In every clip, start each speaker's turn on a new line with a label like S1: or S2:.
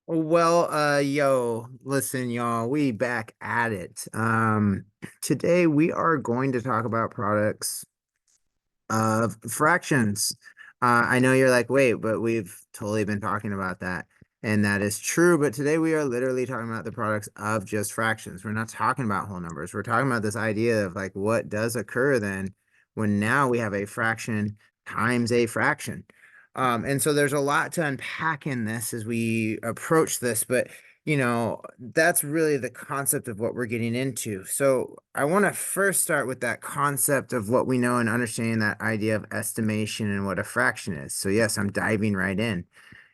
S1: Yo, listen, y'all, we back at it. Today we are going to talk about products of fractions. I know you're like, wait, but we've totally been talking about that. And that is true. But today we are literally talking about the products of just fractions. We're not talking about whole numbers. We're talking about this idea of like what does occur then when now we have a fraction times a fraction. And so there's a lot to unpack in this as we approach this, but that's really the concept of what we're getting into. So I want to first start with that concept of what we know and understanding that idea of estimation and what a fraction is. So yes, I'm diving right in.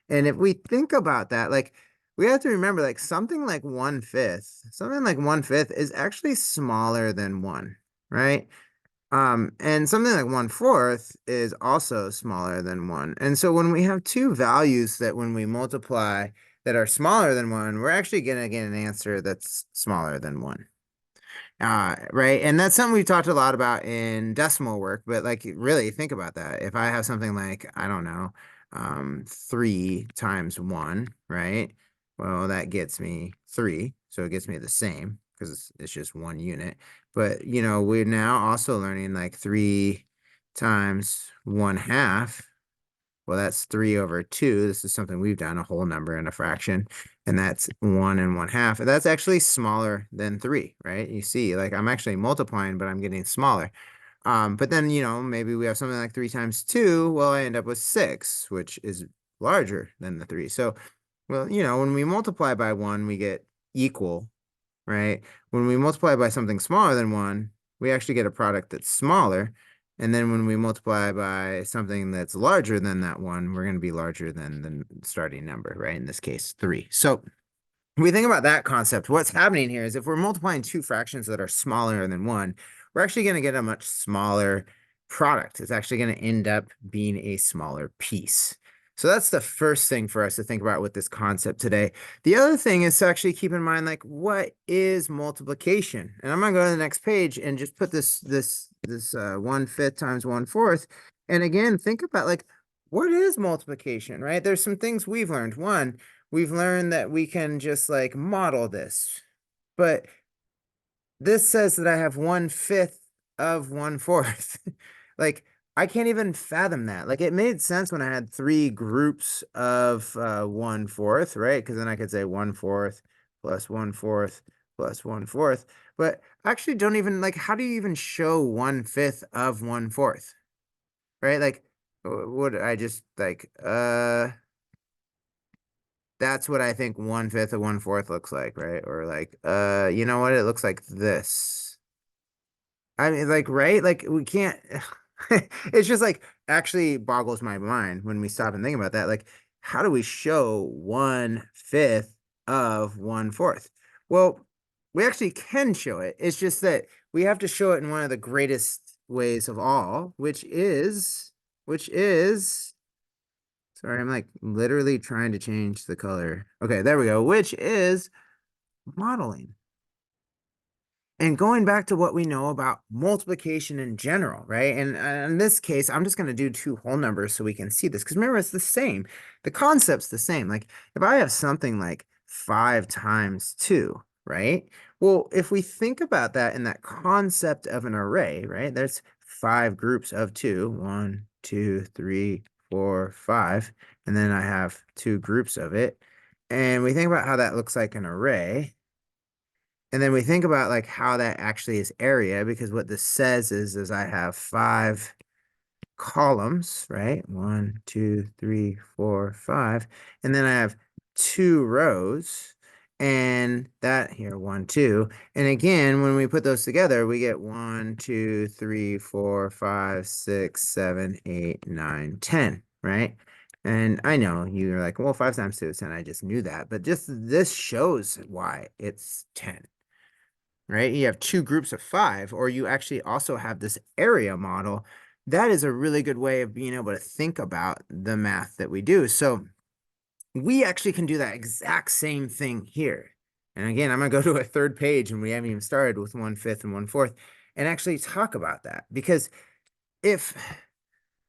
S1: And if we think about that, like we have to remember like something like one fifth is actually smaller than one, right? And something like one fourth is also smaller than one. And so when we have two values that when we multiply that are smaller than one, we're actually going to get an answer that's smaller than one. Right. And that's something we've talked a lot about in decimal work, but like really think about that. If I have something like, I don't know, 3 times 1, right? Well, that gets me 3. So it gets me the same because it's just one unit. But, we're now also learning like 3 times 1/2. Well, that's 3/2. This is something we've done, a whole number and a fraction, and that's 1 and 1/2. That's actually smaller than 3, right? You see, like I'm actually multiplying, but I'm getting smaller. But then, maybe we have something like 3 times 2. Well, I end up with 6, which is larger than the 3. So, well, when we multiply by 1, we get equal, right? When we multiply by something smaller than 1, we actually get a product that's smaller. And then when we multiply by something that's larger than that 1, we're going to be larger than the starting number, right? In this case, 3. So when we think about that concept, what's happening here is if we're multiplying two fractions that are smaller than 1, we're actually going to get a much smaller product. It's actually going to end up being a smaller piece. So that's the first thing for us to think about with this concept today. The other thing is to actually keep in mind, like, what is multiplication? And I'm gonna go to the next page and just put this 1/5 times 1/4. And again, think about like, what is multiplication, right? There's some things we've learned. One, we've learned that we can just like model this, but this says that I have 1/5 of 1/4. Like I can't even fathom that. Like it made sense when I had three groups of 1/4, right? Because then I could say 1/4 plus 1/4 plus 1/4. But I actually don't even like how do you even show 1/5 of 1/4? Right? Like would I just like that's what I think 1/5 of 1/4 looks like, right? Or like you know what? It looks like this. I mean, like, right? Like, we can't. It's just like actually boggles my mind when we stop and think about that. Like, how do we show 1/5 of 1/4? Well, we actually can show it. It's just that we have to show it in one of the greatest ways of all, which is, sorry, I'm like literally trying to change the color. Okay, there we go, which is modeling. And going back to what we know about multiplication in general, right? And in this case, I'm just going to do two whole numbers so we can see this. Because remember, it's the same. The concept's the same. Like if I have something like 5 times 2, right? Well, if we think about that in that concept of an array, right? There's 5 groups of 2. 1, 2, 3, 4, 5. And then I have 2 groups of it. And we think about how that looks like an array. And then we think about like how that actually is area, because what this says is I have 5 columns, right? 1, 2, 3, 4, 5. And then I have 2 rows. And that here, 1, 2. And again, when we put those together, we get 1, 2, 3, 4, 5, 6, 7, 8, 9, 10, right? And I know you're like, well, 5 times 2 is 10. I just knew that. But just this shows why it's 10, right? You have 2 groups of 5, or you actually also have this area model. That is a really good way of being able to think about the math that we do. So we actually can do that exact same thing here. And again, I'm going to go to a third page, and we haven't even started with 1/5 and 1/4, and actually talk about that. Because if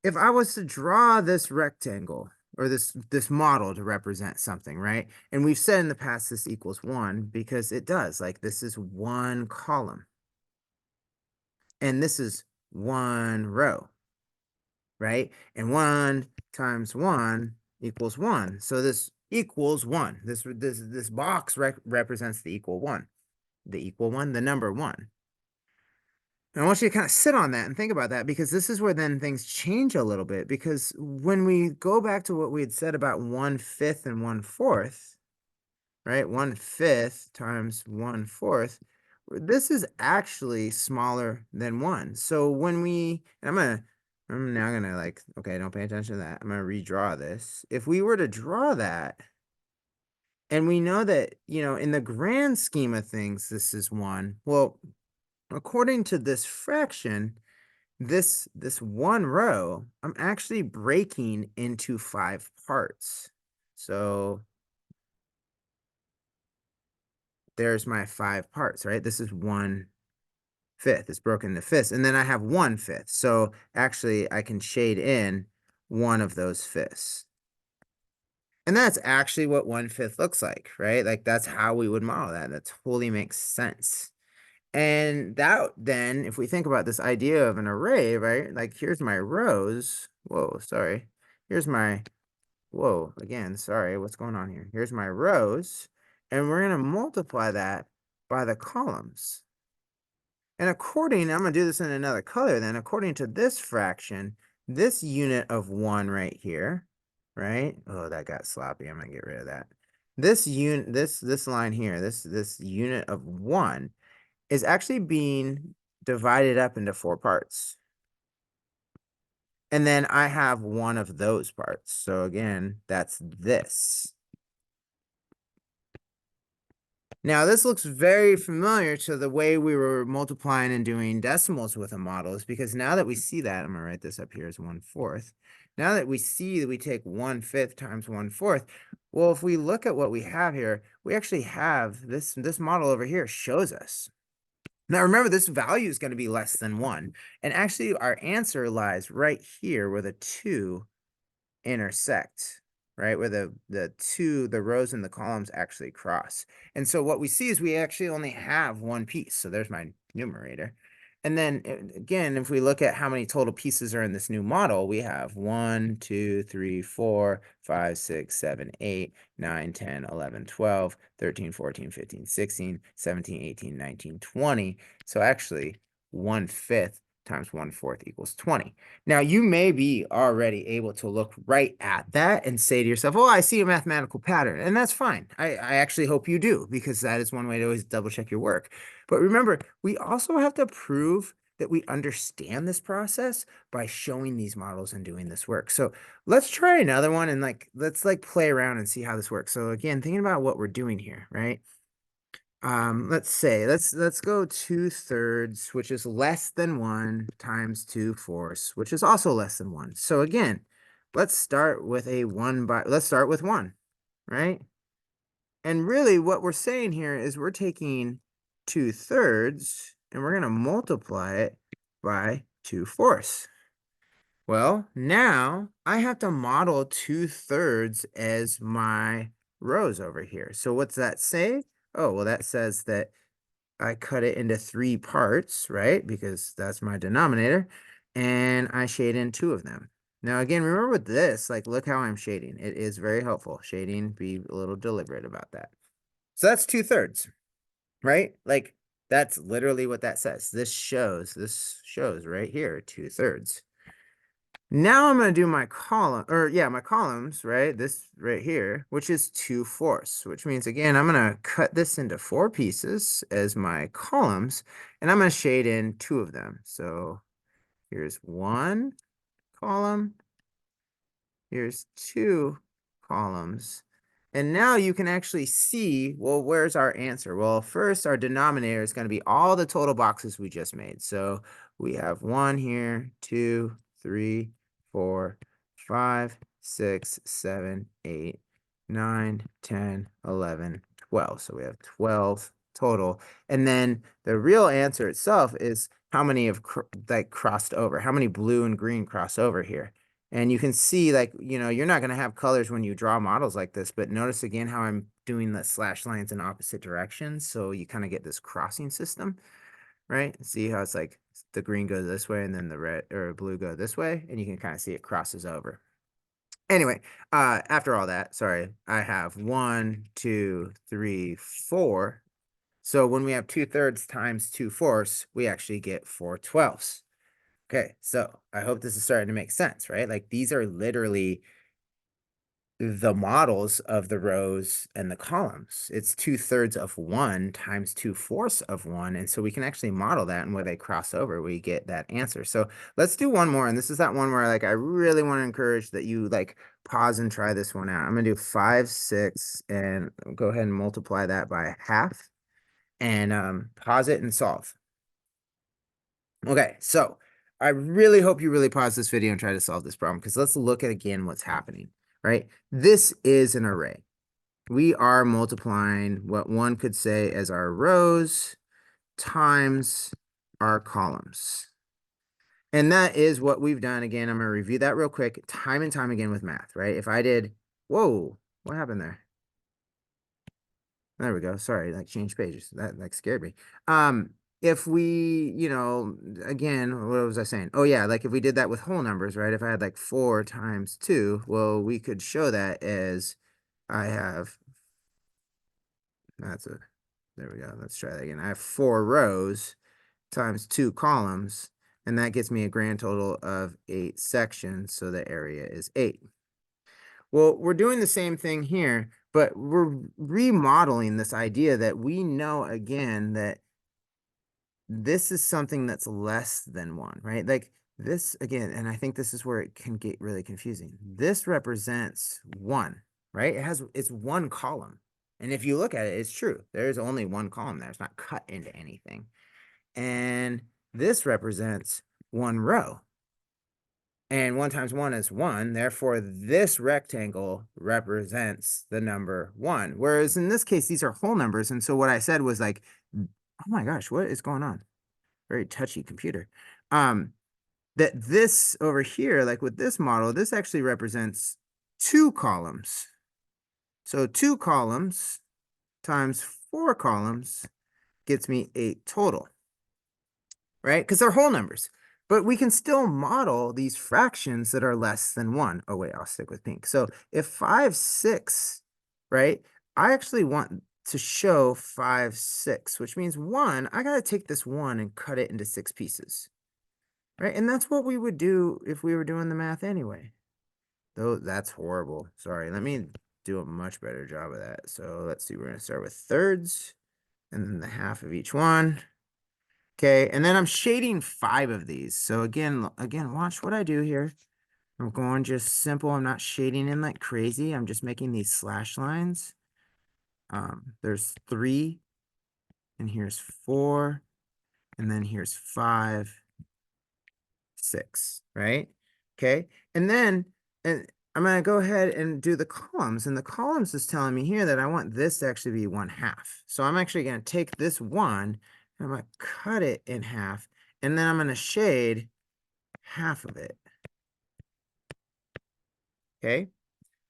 S1: if I was to draw this rectangle, or this model to represent something, right? And we've said in the past this equals 1 because it does. Like this is one column. And this is one row, right? And 1 times 1 equals 1. So this equals 1. This box represents the equal 1. The equal 1, the number 1. And I want you to kind of sit on that and think about that, because this is where then things change a little bit. Because when we go back to what we had said about 1/5 and 1/4, right? 1/5 times 1/4, this is actually smaller than 1. So when I'm now gonna like, okay, don't pay attention to that. I'm gonna redraw this. If we were to draw that, and we know that, in the grand scheme of things, this is 1. Well, according to this fraction, this one row, I'm actually breaking into 5 parts. So there's my 5 parts, right? This is 1/5. It's broken into fifths. And then I have 1/5. So actually I can shade in one of those fifths. And that's actually what 1/5 looks like, right? Like that's how we would model that. That totally makes sense. And that then, if we think about this idea of an array, right? Like here's my rows. Whoa, sorry. Here's my, whoa, again, sorry, what's going on here? Here's my rows, and we're going to multiply that by the columns. And I'm going to do this in another color then, according to this fraction, this unit of 1 right here, right? Oh, that got sloppy. I'm going to get rid of that. This line here, this unit of 1 is actually being divided up into 4 parts. And then I have one of those parts. So again, that's this. Now, this looks very familiar to the way we were multiplying and doing decimals with a model, is because now that we see that, I'm going to write this up here as 1/4. Now that we see that we take 1/5 times 1/4, well, if we look at what we have here, we actually have this model over here shows us. Now, remember, this value is going to be less than 1. And actually, our answer lies right here where the 2 intersect, right? Where the rows and the columns actually cross. And so what we see is we actually only have one piece. So there's my numerator. And then again, if we look at how many total pieces are in this new model, we have 1, 2, 3, 4, 5, 6, 7, 8, 9, 10, 11, 12, 13, 14, 15, 16, 17, 18, 19, 20. So actually 1/5 times 1/4 equals 20. Now, you may be already able to look right at that and say to yourself, oh, I see a mathematical pattern. And that's fine. I actually hope you do, because that is one way to always double check your work. But remember, we also have to prove that we understand this process by showing these models and doing this work. So let's try another one and let's play around and see how this works. So again, thinking about what we're doing here, right? Let's say, let's go 2/3, which is less than 1, times 2/4, which is also less than 1. So again, let's start with let's start with 1, right? And really what we're saying here is we're taking 2/3 and we're going to multiply it by 2/4. Well, now I have to model 2/3 as my rows over here. So what's that say? Oh, well, that says that I cut it into 3 parts, right? Because that's my denominator. And I shade in 2 of them. Now, again, remember with this, look how I'm shading. It is very helpful. Shading, be a little deliberate about that. So that's 2/3, right? That's literally what that says. This shows right here, 2/3. Now I'm going to do my my columns, right? This right here, which is 2/4, which means, again, I'm going to cut this into 4 pieces as my columns, and I'm going to shade in 2 of them. So here's 1 column, here's 2 columns. And now you can actually see, well, where's our answer? Well, first, our denominator is going to be all the total boxes we just made. So we have 1 here, 2, 3, 4, 5, 6, 7, 8, 9, 10, 11, 12. So we have 12 total. And then the real answer itself is how many have crossed over, how many blue and green cross over here. And you can see, like, you're not going to have colors when you draw models like this, but notice again how I'm doing the slash lines in opposite directions. So you kind of get this crossing system, right? See how it's like the green goes this way and then the red or blue go this way, and you can kind of see it crosses over. Anyway, after all that, sorry, I have 1, 2, 3, 4. So when we have 2/3 times 2/4, we actually get 4/12. Okay, so I hope this is starting to make sense, right? Like these are literally the models of the rows and the columns. It's 2/3 of 1 times 2/4 of 1. And so we can actually model that, and where they cross over, we get that answer. So let's do one more. And this is that one where like I really want to encourage that you like pause and try this one out. I'm gonna do 5, 6, and go ahead and multiply that by half, and pause it and solve. Okay, so I really hope you really pause this video and try to solve this problem, because let's look at again what's happening, right? This is an array. We are multiplying what one could say as our rows times our columns. And that is what we've done. Again, I'm going to review that real quick, time and time again with math, right? If I did, whoa, what happened there? There we go. Sorry, like changed pages. That like scared me. If we, again, what was I saying? Oh yeah, like if we did that with whole numbers, right? If I had like 4 times 2, well, we could show that as I have, there we go. Let's try that again. I have 4 rows times 2 columns, and that gets me a grand total of 8 sections, so the area is 8. Well, we're doing the same thing here, but we're remodeling this idea that we know again that this is something that's less than 1, right? Like this again, and I think this is where it can get really confusing. This represents 1, right? It's 1 column. And if you look at it, it's true. There's only 1 column there. It's not cut into anything. And this represents 1 row. And 1 times 1 is 1. Therefore, this rectangle represents the number 1. Whereas in this case, these are whole numbers. And so what I said was like, oh my gosh, what is going on? Very touchy computer. That this over here, like with this model, this actually represents 2 columns. So 2 columns times 4 columns gets me 8 total, right? Because they're whole numbers. But we can still model these fractions that are less than 1. Oh, wait, I'll stick with pink. So if 5, 6, right, I actually want to show 5, 6, which means 1, I got to take this 1 and cut it into 6 pieces, right? And that's what we would do if we were doing the math anyway. Though that's horrible. Sorry, let me do a much better job of that. So let's see, we're going to start with thirds and then the half of each one. Okay, and then I'm shading 5 of these. So again, watch what I do here. I'm going just simple. I'm not shading in like crazy. I'm just making these slash lines. There's 3, and here's 4, and then here's 5, 6, right? Okay, and then I'm going to go ahead and do the columns, and the columns is telling me here that I want this to actually be 1/2. So I'm actually going to take this 1, and I'm going to cut it in half, and then I'm going to shade half of it. Okay,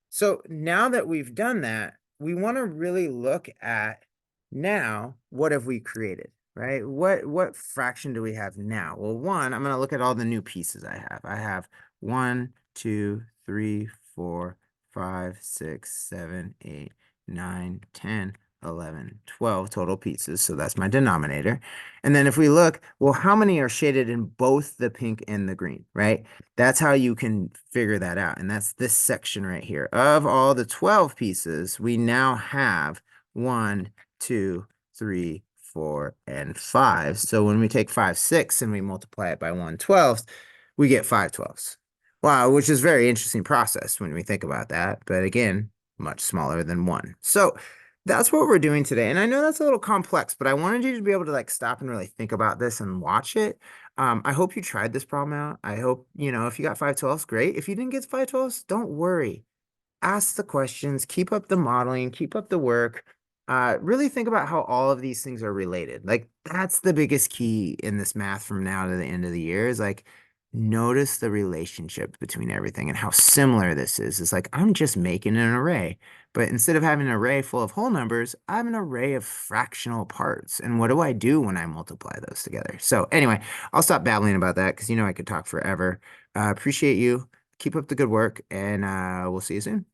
S1: so now that we've done that, we want to really look at now what have we created, right? What fraction do we have now? Well, one, I'm going to look at all the new pieces I have. I have 1, 2, 3, 4, 5, 6, 7, 8, 9, 10, 11, 12 total pieces. So that's my denominator. And then if we look, well, how many are shaded in both the pink and the green, right? That's how you can figure that out. And that's this section right here. Of all the 12 pieces, we now have 1, 2, 3, 4, and 5. So when we take 5, 6 and we multiply it by 1/12, we get 5/12. Wow, which is a very interesting process when we think about that. But again, much smaller than 1. So that's what we're doing today. And I know that's a little complex, but I wanted you to be able to like stop and really think about this and watch it. I hope you tried this problem out. I hope, if you got 5/12, great. If you didn't get 5/12, don't worry. Ask the questions, keep up the modeling, keep up the work. Really think about how all of these things are related. Like that's the biggest key in this math from now to the end of the year is like, notice the relationship between everything and how similar this is. It's like I'm just making an array, but instead of having an array full of whole numbers, I have an array of fractional parts. And what do I do when I multiply those together? So anyway, I'll stop babbling about that because I could talk forever. Appreciate you. Keep up the good work, and we'll see you soon.